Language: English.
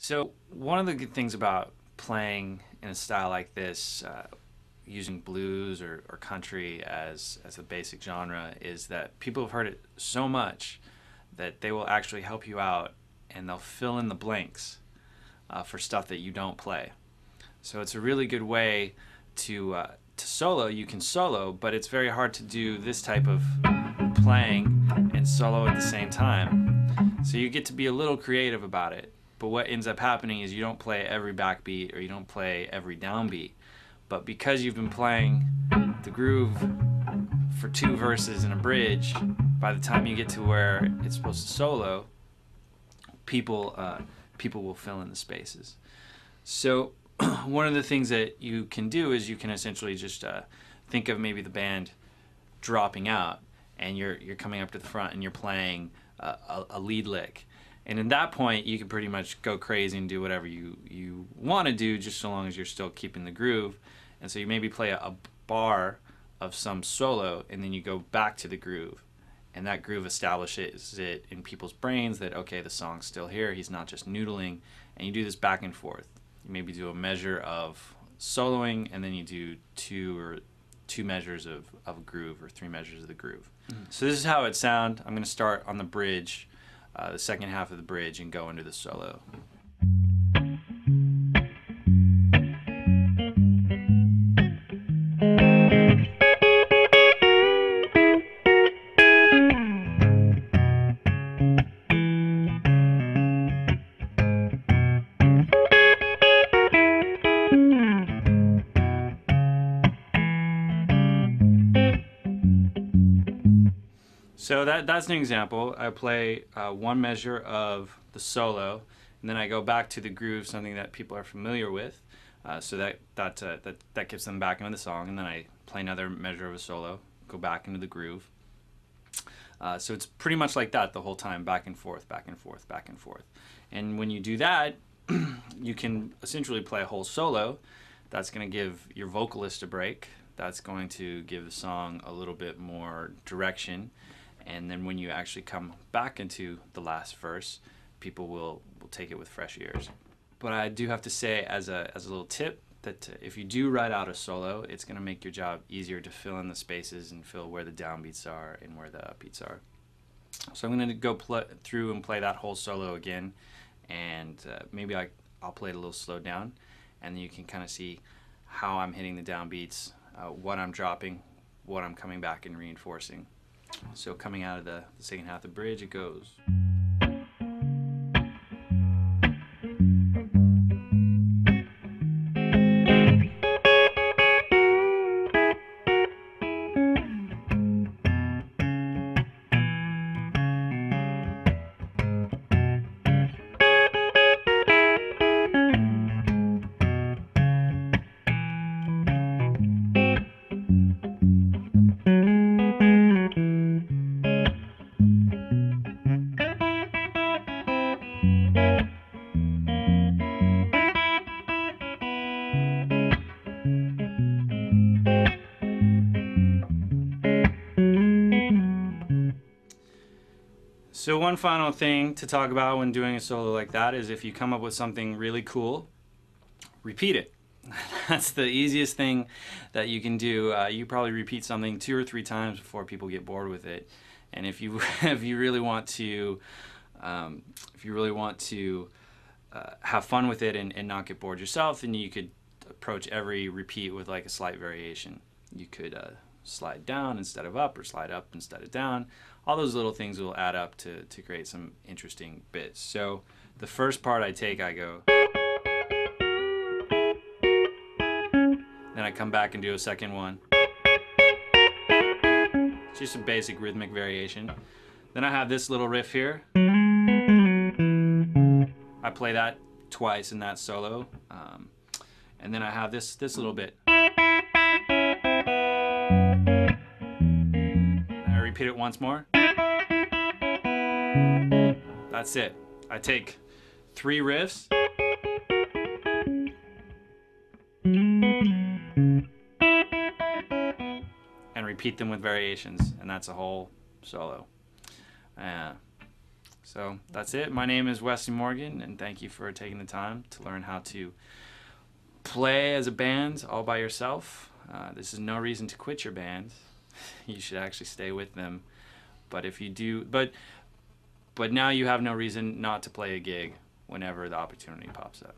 So one of the good things about playing in a style like this, using blues or country as a basic genre, is that people have heard it so much that they will actually help you out and they'll fill in the blanks for stuff that you don't play. So it's a really good way to solo. You can solo, but it's very hard to do this type of playing and solo at the same time. So you get to be a little creative about it. But what ends up happening is you don't play every backbeat or you don't play every downbeat. But because you've been playing the groove for 2 verses and a bridge, by the time you get to where it's supposed to solo, people will fill in the spaces. So one of the things that you can do is you can essentially just think of maybe the band dropping out and you're coming up to the front and you're playing a lead lick. And at that point, you can pretty much go crazy and do whatever you want to do, just so long as you're still keeping the groove. And so you maybe play a bar of some solo, and then you go back to the groove. And that groove establishes it in people's brains that, okay, the song's still here. He's not just noodling. And you do this back and forth. You maybe do a measure of soloing, and then you do two measures of a groove or 3 measures of the groove. Mm-hmm. So this is how it sounds. I'm going to start on the bridge. The second half of the bridge and go into the solo. So that's an example. I play 1 measure of the solo, and then I go back to the groove, something that people are familiar with. So that gets them back into the song, and then I play another measure of a solo, go back into the groove. So it's pretty much like that the whole time, back and forth, back and forth, back and forth. And when you do that, you can essentially play a whole solo. That's going to give your vocalist a break. That's going to give the song a little bit more direction. And then when you actually come back into the last verse, people will take it with fresh ears. But I do have to say, as a little tip, that if you do write out a solo, it's going to make your job easier to fill in the spaces and fill where the downbeats are and where the upbeats are. So I'm going to go through and play that whole solo again, and maybe I'll play it a little slowed down, and then you can kind of see how I'm hitting the downbeats, what I'm dropping, what I'm coming back and reinforcing. So coming out of the second half of the bridge, it goes. So one final thing to talk about when doing a solo like that is if you come up with something really cool, repeat it. That's the easiest thing that you can do. You probably repeat something 2 or 3 times before people get bored with it. And if you really want to have fun with it and not get bored yourself, then you could approach every repeat with like a slight variation. You could slide down instead of up, or slide up instead of down. All those little things will add up to create some interesting bits. So the first part I go, then I come back and do a second one. It's just a basic rhythmic variation. Then I have this little riff here. I play that twice in that solo. And then I have this little bit. I repeat it once more. That's it. I take 3 riffs. And repeat them with variations, and that's a whole solo. So that's it. My name is Wesley Morgan, and thank you for taking the time to learn how to play as a band all by yourself. This is no reason to quit your band. You should actually stay with them. But if you do, but now you have no reason not to play a gig whenever the opportunity pops up.